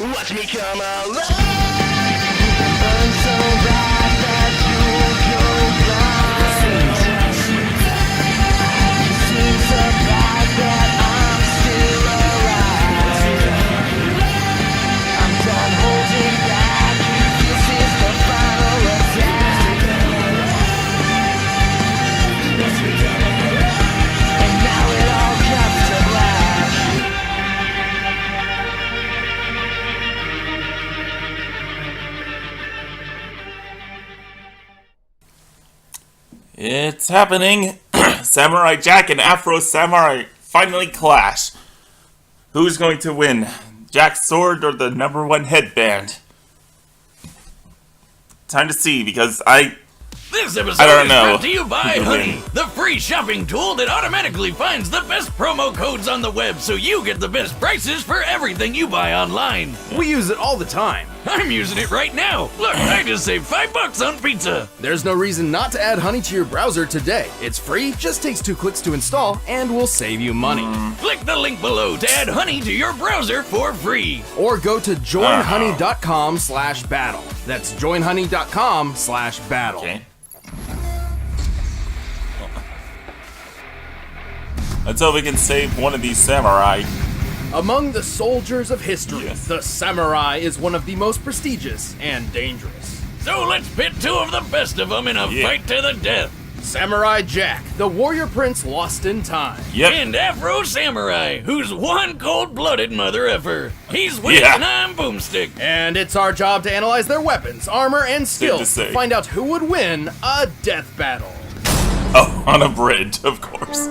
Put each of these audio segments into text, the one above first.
Watch me come alive. Burn so bad that you'll go blind. You seem so bad that I'm still alive. I'm done holding back. This is the final attack. And now it all comes to black. It's happening! Samurai Jack and Afro Samurai finally clash. Who's going to win? Jack's sword or the #1 headband? Time to see, because This episode don't is know brought to you by who can Honey, win. the free shopping tool that automatically finds the best promo codes on the web so you get the best prices for everything you buy online. We use it all the time. I'm using it right now. Look, I just saved $5 on pizza. There's no reason not to add Honey to your browser today. It's free, just takes 2 clicks to install, and will save you money. Click the link below to add Honey to your browser for free. Or go to joinhoney.com/battle. That's joinhoney.com/battle. okay. Until we can save one of these samurai. Among the soldiers of history, Yes. the samurai is one of the most prestigious and dangerous. So let's pit 2 of the best of them in a Yeah. fight to the death. Samurai Jack, the warrior prince lost in time. Yep. And Afro Samurai, who's one cold-blooded mother effer. He's with Yeah. and I'm Boomstick. And it's our job to analyze their weapons, armor, and skills say. to find out who would win a death battle. Oh, on a bridge, of course.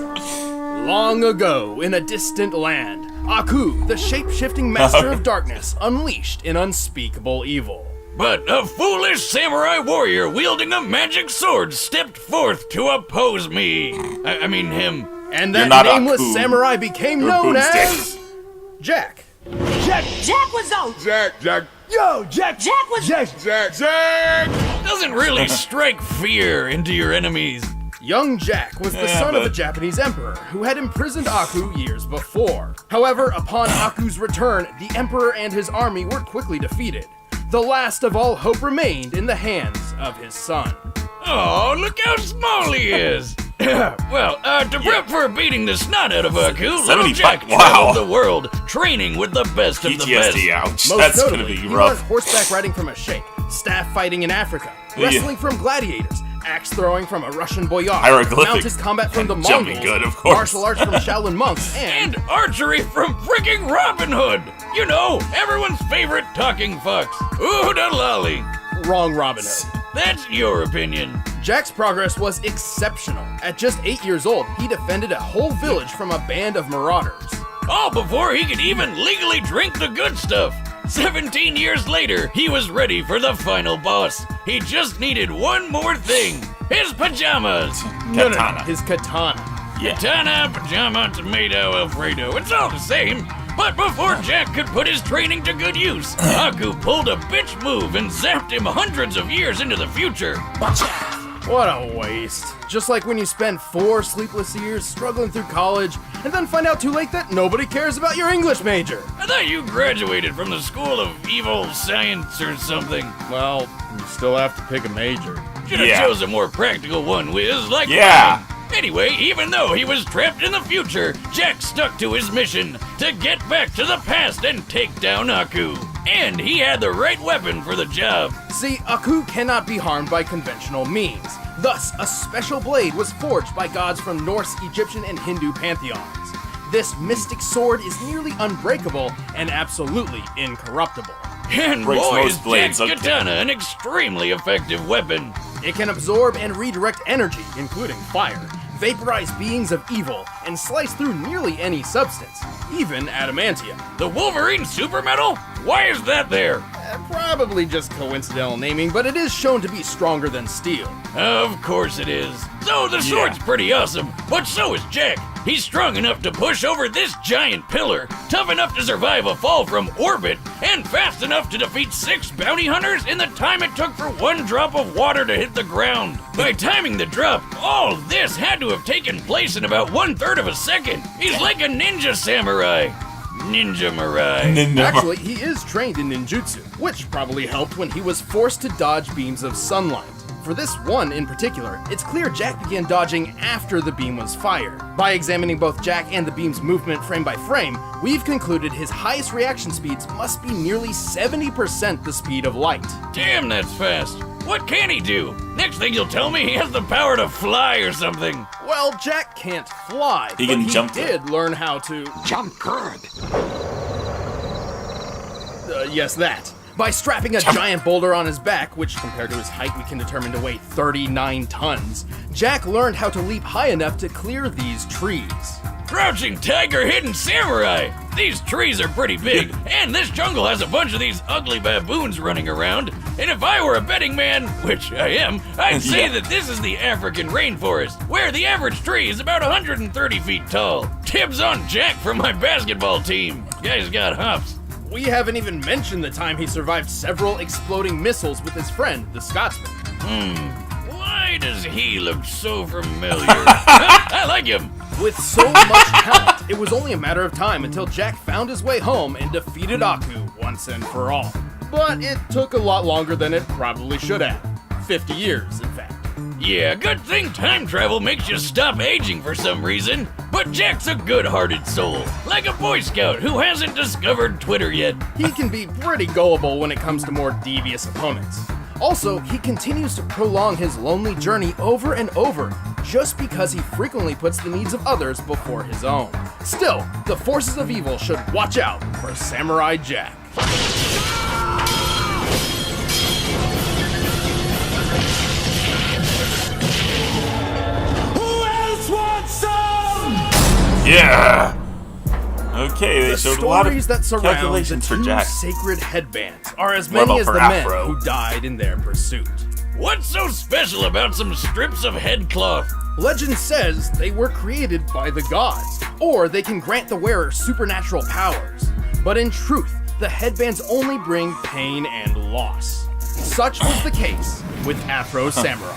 Long ago, in a distant land, Aku, the shape-shifting master of darkness, unleashed an unspeakable evil. But a foolish samurai warrior wielding a magic sword stepped forth to oppose me. I mean him. And You're that not nameless Aku. samurai became You're known Boomstick. as Jack. Jack was out. Jack. Yo, Jack was Jack. Doesn't really strike fear into your enemies. Young Jack was the Yeah, son of a but- Japanese emperor who had imprisoned Aku years before. However, upon Aku's return, the emperor and his army were quickly defeated. The last of all hope remained in the hands of his son. Oh, look how small he is. Well, to prep for beating the snot out of Aku, little 75, Jack wow. traveled the world, training with the best of the best. PTSD, ouch. Most That's notably, gonna be he rough. learned horseback riding from a sheikh, staff fighting in Africa, Yeah. wrestling from gladiators, axe throwing from a Russian boyar, Hieroglyphic mounted combat from the and jumping Mongols, good, of course. martial arts from Shaolin monks, and And archery from freaking Robin Hood. You know, everyone's favorite talking fox. Ooh, da lolly. wrong Robin Hood. That's your opinion. Jack's progress was exceptional. At just 8 years old, he defended a whole village from a band of marauders. All before he could even legally drink the good stuff. 17 years later, he was ready for the final boss. He just needed one more thing. His pajamas. Katana. His katana. Yeah. Katana, pajama, tomato, Alfredo. It's all the same. But before Jack could put his training to good use, Aku pulled a bitch move and zapped him hundreds of years into the future. What a waste. Just like when you spend 4 sleepless years struggling through college and then find out too late that nobody cares about your English major. I thought you graduated from the School of Evil Science or something. Well, you still have to pick a major. Should've Yeah. chose a more practical one, Wiz, like Yeah. mine. Anyway, even though he was trapped in the future, Jack stuck to his mission to get back to the past and take down Aku. And he had the right weapon for the job. See, Aku cannot be harmed by conventional means. Thus, a special blade was forged by gods from Norse, Egyptian, and Hindu pantheons. This mystic sword is nearly unbreakable and absolutely incorruptible. And Breaks boy, most is blades, Jack's okay. katana an extremely effective weapon. It can absorb and redirect energy, including fire, vaporize beings of evil, and slice through nearly any substance, even adamantium. The Wolverine super metal? Why is that there? Probably just coincidental naming, but it is shown to be stronger than steel. Of course it is. So the sword's pretty awesome, but so is Jack. He's strong enough to push over this giant pillar, tough enough to survive a fall from orbit, and fast enough to defeat 6 bounty hunters in the time it took for 1 drop of water to hit the ground. By timing the drop, all this had to have taken place in about 1/3 of a second. He's like a ninja samurai. Ninja Mirai. Ninja. Actually, he is trained in ninjutsu, which probably helped when he was forced to dodge beams of sunlight. For this one in particular, it's clear Jack began dodging after the beam was fired. By examining both Jack and the beam's movement frame by frame, we've concluded his highest reaction speeds must be nearly 70% the speed of light. Damn, that's fast. What can he do? Next thing you'll tell me he has the power to fly or something. Well, Jack can't fly, He but can he jump did learn how to... Jump good. Yes, that. By strapping a giant boulder on his back, which compared to his height we can determine to weigh 39 tons, Jack learned how to leap high enough to clear these trees. Crouching tiger, hidden samurai. These trees are pretty big, and this jungle has a bunch of these ugly baboons running around. And if I were a betting man, which I am, I'd say that this is the African rainforest, where the average tree is about 130 feet tall. Tips on Jack from my basketball team. Guy's got hops. We haven't even mentioned the time he survived several exploding missiles with his friend, the Scotsman. Why does he look so familiar? I like him. With so much talent, it was only a matter of time until Jack found his way home and defeated Aku once and for all. But it took a lot longer than it probably should have. 50 years, in fact. Yeah, good thing time travel makes you stop aging for some reason. But Jack's a good-hearted soul, like a Boy Scout who hasn't discovered Twitter yet. He can be pretty gullible when it comes to more devious opponents. Also, he continues to prolong his lonely journey over and over just because he frequently puts the needs of others before his own. Still, the forces of evil should watch out for Samurai Jack. Who else wants some? Yeah. Okay, they The showed a lot of stories that surround the calculations for two Jack. sacred headbands are as What many about as for the Afro? men who died in their pursuit. What's so special about some strips of headcloth? Legend says they were created by the gods, or they can grant the wearer supernatural powers. But in truth, the headbands only bring pain and loss. Such was the case with Afro Samurai.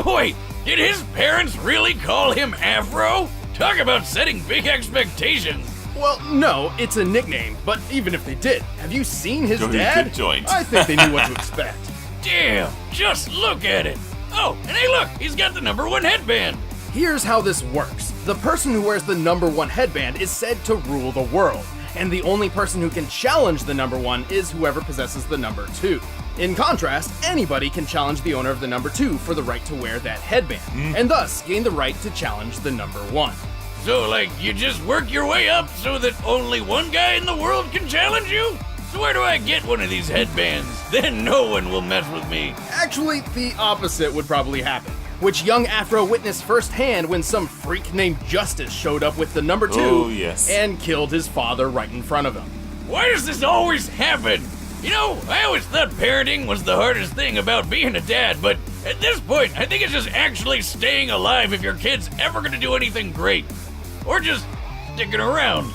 Wait, did his parents really call him Afro? Talk about setting big expectations. Well, no, it's a nickname, but even if they did, have you seen his Good dad? joint. I think they knew what to expect. Damn, just look at it. Oh, and hey look, he's got the #1 headband. Here's how this works. The person who wears the #1 headband is said to rule the world, and the only person who can challenge the #1 is whoever possesses the #2. In contrast, anybody can challenge the owner of the #2 for the right to wear that headband, and thus gain the right to challenge the #1. So, like, you just work your way up so that only one guy in the world can challenge you? So where do I get one of these headbands? Then no one will mess with me. Actually, the opposite would probably happen, which young Afro witnessed firsthand when some freak named Justice showed up with the #2 Oh, yes. and killed his father right in front of him. Why does this always happen? You know, I always thought parenting was the hardest thing about being a dad, but at this point, I think it's just actually staying alive if your kid's ever gonna do anything great. Or just sticking around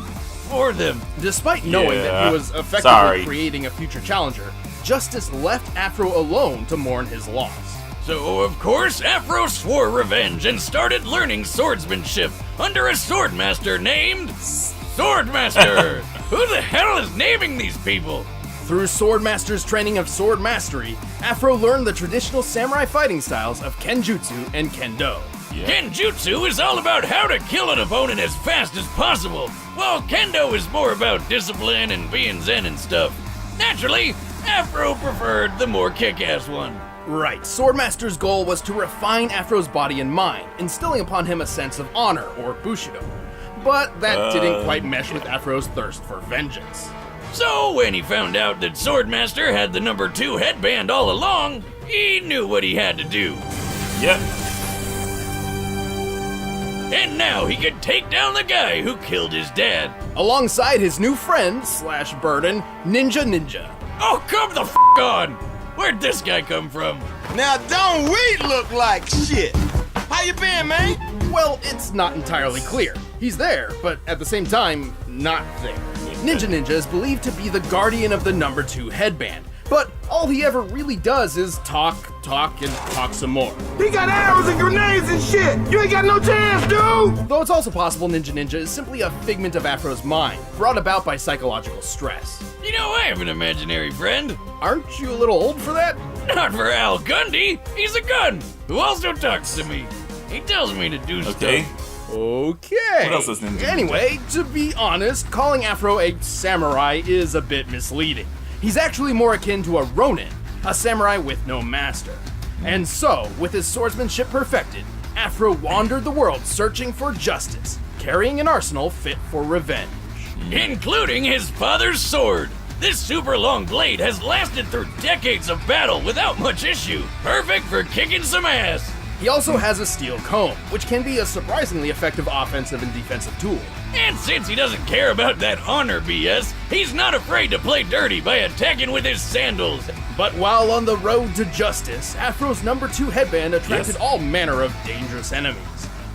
for them. Despite knowing that Yeah. he was effectively Sorry. creating a future challenger, Justice left Afro alone to mourn his loss. So, of course, Afro swore revenge and started learning swordsmanship under a swordmaster named Swordmaster. Who the hell is naming these people? Through Swordmaster's training of sword mastery, Afro learned the traditional samurai fighting styles of Kenjutsu and Kendo. Kenjutsu is all about how to kill an opponent as fast as possible, while Kendo is more about discipline and being zen and stuff. Naturally, Afro preferred the more kick-ass one. Right, Swordmaster's goal was to refine Afro's body and mind, instilling upon him a sense of honor, or Bushido. But that didn't quite mesh with Afro's thirst for vengeance. So when he found out that Swordmaster had the #2 headband all along, he knew what he had to do. Yep. And now he could take down the guy who killed his dad. Alongside his new friend, / burden, Ninja. Oh, come the f*** on! Where'd this guy come from? Now don't we look like shit? How you been, man? Well, it's not entirely clear. He's there, but at the same time, not there. Ninja is believed to be the guardian of the #2 headband, But all he ever really does is talk, and talk some more. He got arrows and grenades and shit! You ain't got no chance, dude! Though it's also possible Ninja is simply a figment of Afro's mind, brought about by psychological stress. You know, I have an imaginary friend. Aren't you a little old for that? Not for Al Gundy. He's a gun who also talks to me. He tells me to do Okay. stuff. Okay. What else is Ninja? Anyway, to be honest, calling Afro a samurai is a bit misleading. He's actually more akin to a ronin, a samurai with no master. And so, with his swordsmanship perfected, Afro wandered the world searching for justice, carrying an arsenal fit for revenge. Including his father's sword. This super long blade has lasted through decades of battle without much issue. Perfect for kicking some ass. He also has a steel comb, which can be a surprisingly effective offensive and defensive tool. And since he doesn't care about that honor BS, he's not afraid to play dirty by attacking with his sandals. But while on the road to justice, Afro's number 2 headband attracted all manner of dangerous enemies.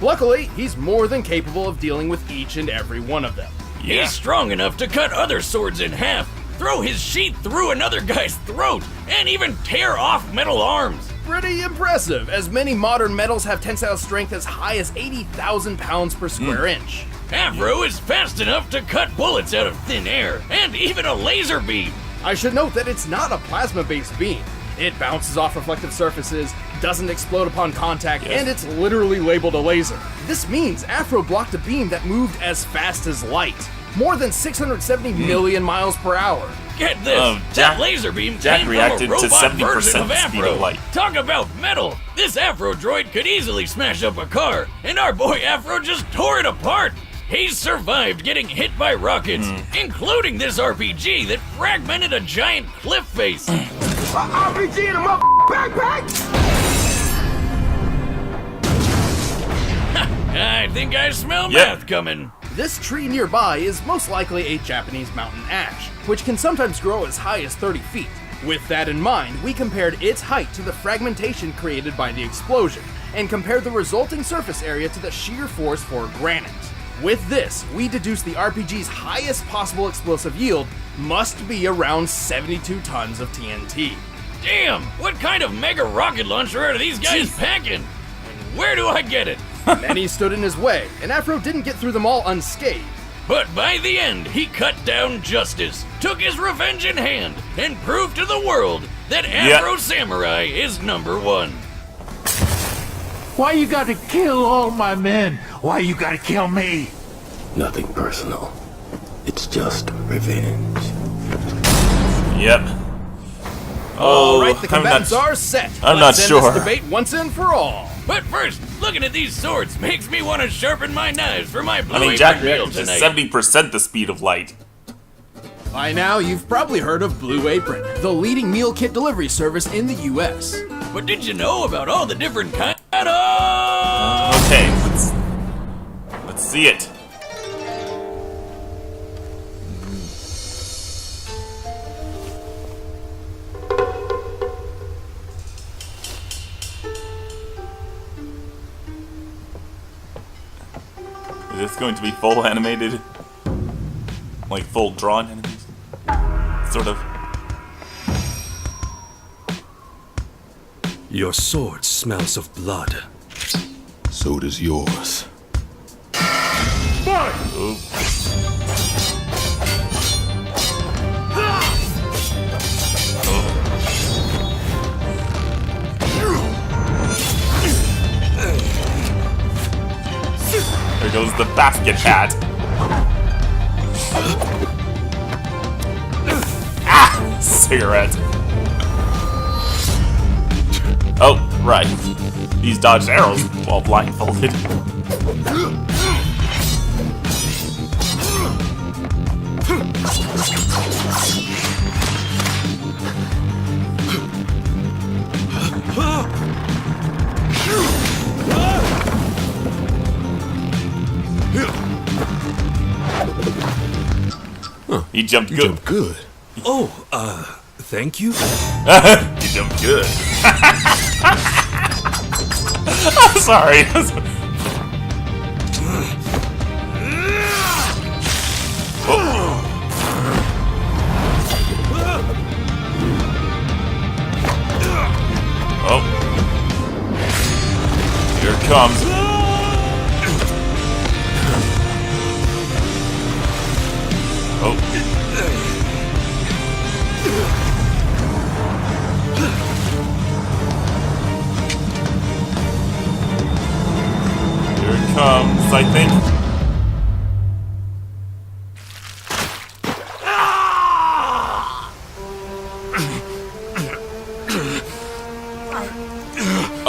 Luckily, he's more than capable of dealing with each and every one of them. Yeah. He's strong enough to cut other swords in half, throw his sheath through another guy's throat, and even tear off metal arms. Pretty impressive, as many modern metals have tensile strength as high as 80,000 pounds per square inch. Afro is fast enough to cut bullets out of thin air, and even a laser beam. I should note that it's not a plasma-based beam. It bounces off reflective surfaces, doesn't explode upon contact, and it's literally labeled a laser. This means Afro blocked a beam that moved as fast as light, more than 670 million miles per hour. Get this, Jack- that laser beam Jack came from reacted a to robot 70% version of speed Afro. of light. Talk about metal. This Afro droid could easily smash up a car, and our boy Afro just tore it apart. He's survived getting hit by rockets, including this RPG that fragmented a giant cliff face. RPG in a backpack! I think I smell Yep. math coming. This tree nearby is most likely a Japanese mountain ash, which can sometimes grow as high as 30 feet. With that in mind, we compared its height to the fragmentation created by the explosion, and compared the resulting surface area to the shear force for granite. With this, we deduced the RPG's highest possible explosive yield must be around 72 tons of TNT. Damn, what kind of mega rocket launcher are these guys packing? And where do I get it? Many stood in his way, and Afro didn't get through them all unscathed. But by the end, he cut down justice, took his revenge in hand, and proved to the world that Afro Samurai is number 1. Why you gotta kill all my men? Why you gotta kill me? Nothing personal. It's just revenge. Yep. All right, the I'm not- combatants are set. I'm Let's not end sure. this debate once and for all. But first, looking at these swords makes me want to sharpen my knives for my blue I mean, Jack apron meal reacted to tonight. 70% the speed of light. By now, you've probably heard of Blue Apron, the leading meal kit delivery service in the US. But did you know about all the different kinds of... Okay, let's see it. Is this going to be full animated? Like full drawn enemies? Sort of. Your sword smells of blood. So does yours. Ooh. There goes the basket hat. Ah! Cigarette. Oh, right. He's dodged arrows while blindfolded. He jumped good. Jump good. Thank you? He jumped good. I'm sorry. comes. Oh. Here it comes, I think.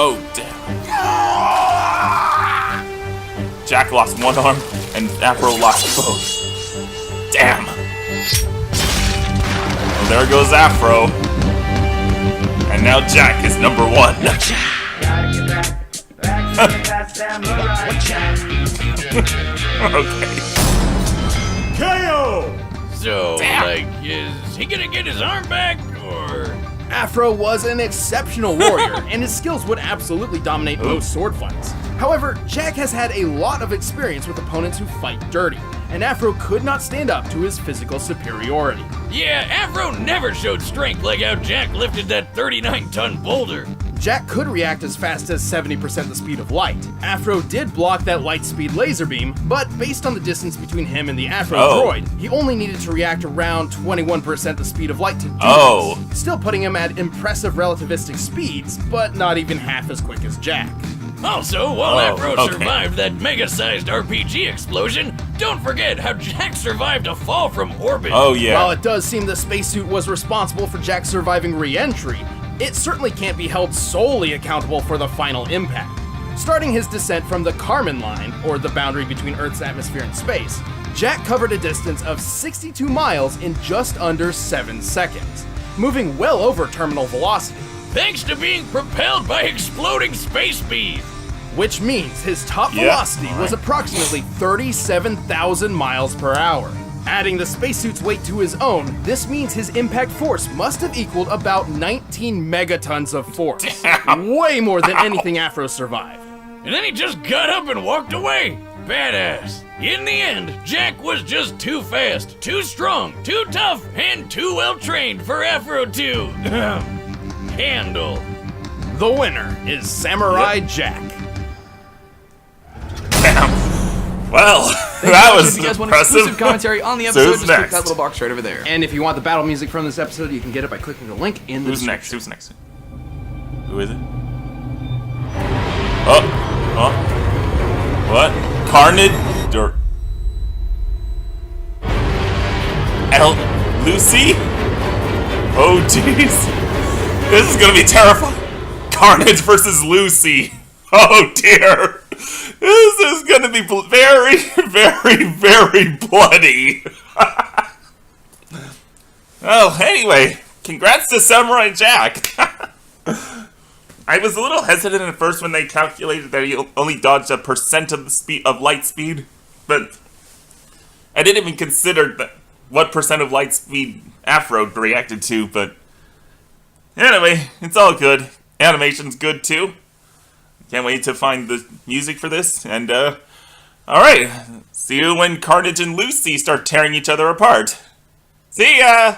Oh, damn. Jack lost one arm, and Afro lost both. Damn. Well, there goes Afro. And now Jack is number 1. Okay. KO! So, like, is he gonna get his arm back, or...? Afro was an exceptional warrior, and his skills would absolutely dominate most sword fights. However, Jack has had a lot of experience with opponents who fight dirty, and Afro could not stand up to his physical superiority. Yeah, Afro never showed strength like how Jack lifted that 39-ton boulder. Jack could react as fast as 70% the speed of light. Afro did block that light speed laser beam, but based on the distance between him and the Afro droid, he only needed to react around 21% the speed of light to do this, still putting him at impressive relativistic speeds, but not even half as quick as Jack. Also, while Afro survived that mega-sized RPG explosion, don't forget how Jack survived a fall from orbit. Oh yeah. While it does seem the spacesuit was responsible for Jack surviving re-entry, it certainly can't be held solely accountable for the final impact. Starting his descent from the Kármán line, or the boundary between Earth's atmosphere and space, Jack covered a distance of 62 miles in just under 7 seconds, moving well over terminal velocity. Thanks to being propelled by exploding space speed. Which means his top velocity was approximately 37,000 miles per hour. Adding the spacesuit's weight to his own, this means his impact force must have equaled about 19 megatons of force. Way more than anything Afro survived. And then he just got up and walked away. Badass. In the end, Jack was just too fast, too strong, too tough, and too well trained for Afro to handle. The winner is Samurai Jack. Well, that was if you guys want impressive. exclusive commentary on the episode, Who's just click next? that little box right over there. And if you want the battle music from this episode, you can get it by clicking the link in the Who's next? description. Who's next? Who is it? Oh, what? Carnage or Lucy? Oh jeez, this is gonna be terrifying. Carnage versus Lucy. Oh dear. This is gonna be very, very, very bloody. Well, anyway, congrats to Samurai Jack. I was a little hesitant at first when they calculated that he only dodged 1% of the speed of light speed, but I didn't even consider what percent of light speed Afro reacted to. But anyway, it's all good. Animation's good too. Can't wait to find the music for this. And, alright. See you when Carnage and Lucy start tearing each other apart. See ya!